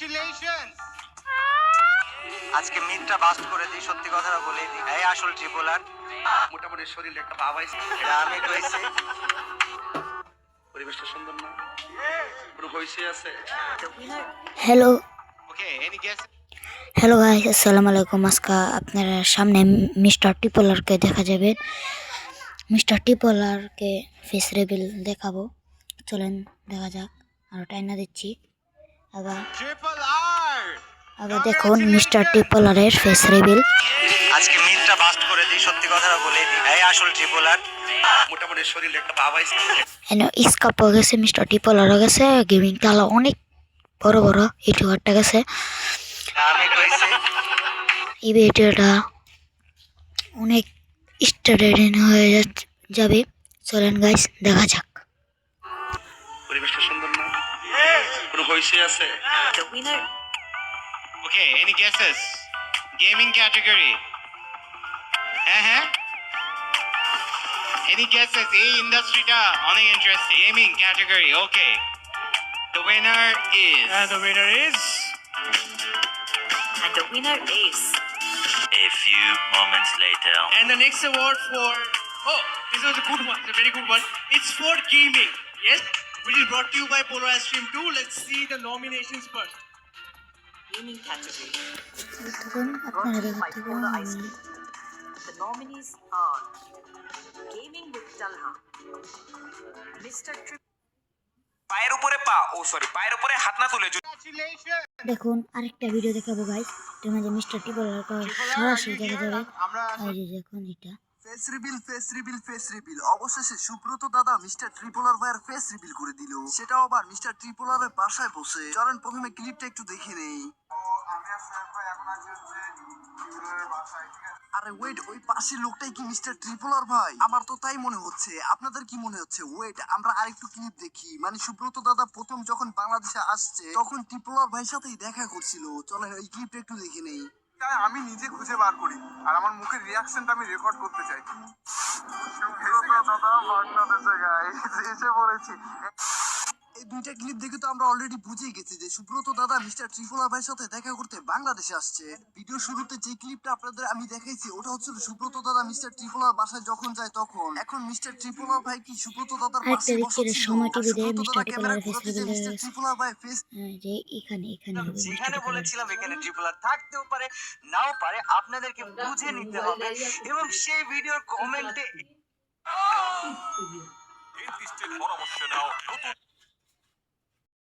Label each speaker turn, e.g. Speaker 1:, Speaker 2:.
Speaker 1: Congratulations.
Speaker 2: আজকে মিথটা bast করে দিই, সত্যি কথাটা বলেই দিই। এই আসল ট্রিপলার
Speaker 3: মোটামুটি শরীরে একটা ভাব আইছে।
Speaker 2: এটা আমি কইছি।
Speaker 3: পরিবেশটা সুন্দর না? পুরো হইছে আছে।
Speaker 4: Hello
Speaker 1: okay, any guess?
Speaker 4: Hello guys, আসসালামু আলাইকুম। আজকে আপনার সামনে মিস্টার টিপলারকে দেখা যাবে। মিস্টার টিপলারকে ফেস রিভিল দেখাবো, চলেন দেখা যাক। আর টাইনা দিচ্ছি। আবার
Speaker 1: ট্রিপল আর
Speaker 4: দেখুন মিস্টার টিপলারের ফেস রিভিল।
Speaker 2: আজকে মিথটা বাস্ট করে দিই, সত্যি কথাটা বলেই দিই। এই আসল ট্রিপলার
Speaker 3: মোটামুটি শরীরে একটা ভাব আইছে।
Speaker 4: এনে স্কাপ হয়ে গেছে, মিস্টার টিপলারও গেছে, গেমিং টালা অনেক বড় বড় ইউটিউবারটা গেছে।
Speaker 2: আমি কইছি।
Speaker 4: এই ভিডিওটা অনেক স্টার্টেড হয়ে যাবে। চলেন গাইস দেখা যাক।
Speaker 3: পরিবেশটা সুন্দর না? পুরো হইছে আছে।
Speaker 1: ওকে, এনি গেসেস? Gaming category. হ্যাঁ, এনি গেসেস? এই ইন্ডাস্ট্রিটা অনেক interesting. Gaming category, okay. The winner is.
Speaker 5: And the winner is.
Speaker 6: A few moments later.
Speaker 5: And the next award for. Oh, this was a good one. It's a very good one. It's for gaming. Yes, which is brought to you by Polar Ice Cream 2. Let's see the nominations first.
Speaker 7: Gaming category.
Speaker 4: আপনারা দেখতে
Speaker 7: Polar Ice Cream. The nominees are Gaming with Talha, Mr.
Speaker 8: পায়ের উপরে পা পায়ের উপরে হাত না তুলে
Speaker 1: Congratulations.
Speaker 4: দেখুন আরেকটা ভিডিও দেখাবো গাইস। এটার মধ্যে মিস্টার টিপলারকে সরাসরি দেখা যাবে।
Speaker 1: আমরা
Speaker 4: এই যে দেখুন এটা
Speaker 2: ফেস রিভিল অবশেষে সুব্রত দাদা মিস্টার ট্রিপলার ভাইয়ের ফেস রিভিল করে দিল, সেটাও আবার মিস্টার ট্রিপলারের বাসায় বসে। চলেন প্রথমে ক্লিপটা একটু দেখে নেই। আরে ওয়েট, ওই পাশের লোকটাই কি মিস্টার ট্রিপলার ভাই? আমার তো তাই মনে হচ্ছে। আপনাদের কি মনে হচ্ছে? ওয়েট, আমরা আরেকটু ক্লিপ দেখি। মানে সুব্রত দাদা প্রথম যখন বাংলাদেশে আসছে তখন ট্রিপলার ভাইয়ের সাথেই দেখা করছিল। চলেন ওই ক্লিপটা একটু দেখে নেই।
Speaker 9: আমি নিজে খুঁজে বার করি আর আমার মুখের রিয়াকশনটা আমি রেকর্ড করতে চাই। বাংলাদেশে গাইস এসে পড়েছি।
Speaker 2: এই দুইটা ক্লিপ দেখে তো আমরা অলরেডি বুঝেই গেছি যে সুব্রত দাদা মিস্টার ট্রিপলার ভাইয়ের সাথে দেখা করতে বাংলাদেশে আসছে। ভিডিও শুরুতে যে ক্লিপটা আপনাদের আমি দেখাইছি ওটা হচ্ছিল সুব্রত দাদা মিস্টার ট্রিপলার বাসায় যখন যায় তখন। এখন মিস্টার ট্রিপলার ভাই কি সুব্রত দাদার
Speaker 4: আরেকটা
Speaker 2: পাশে
Speaker 4: দেখছি
Speaker 2: বসে ছিল?
Speaker 4: সময় টিভি দেয়
Speaker 2: সুব্রত
Speaker 4: মিস্টার
Speaker 2: দাদা ক্যামেরা
Speaker 4: টিপলারের ফেস
Speaker 2: ঘোরাতে যে মিস্টার
Speaker 4: রিভিল।
Speaker 2: ট্রিপলার ভাই ফেস
Speaker 4: যে এখানে হবে মিস্টার
Speaker 2: যেখানে
Speaker 4: টিপলার।
Speaker 2: বলেছিলাম এখানে ট্রিপলার থাকতেও পারে নাও পারে, আপনাদেরকে বুঝে নিতে হবে। এবং সেই ভিডিওর কমেন্টে
Speaker 8: ডেন্টিস্টের পরামর্শ নাও নতুন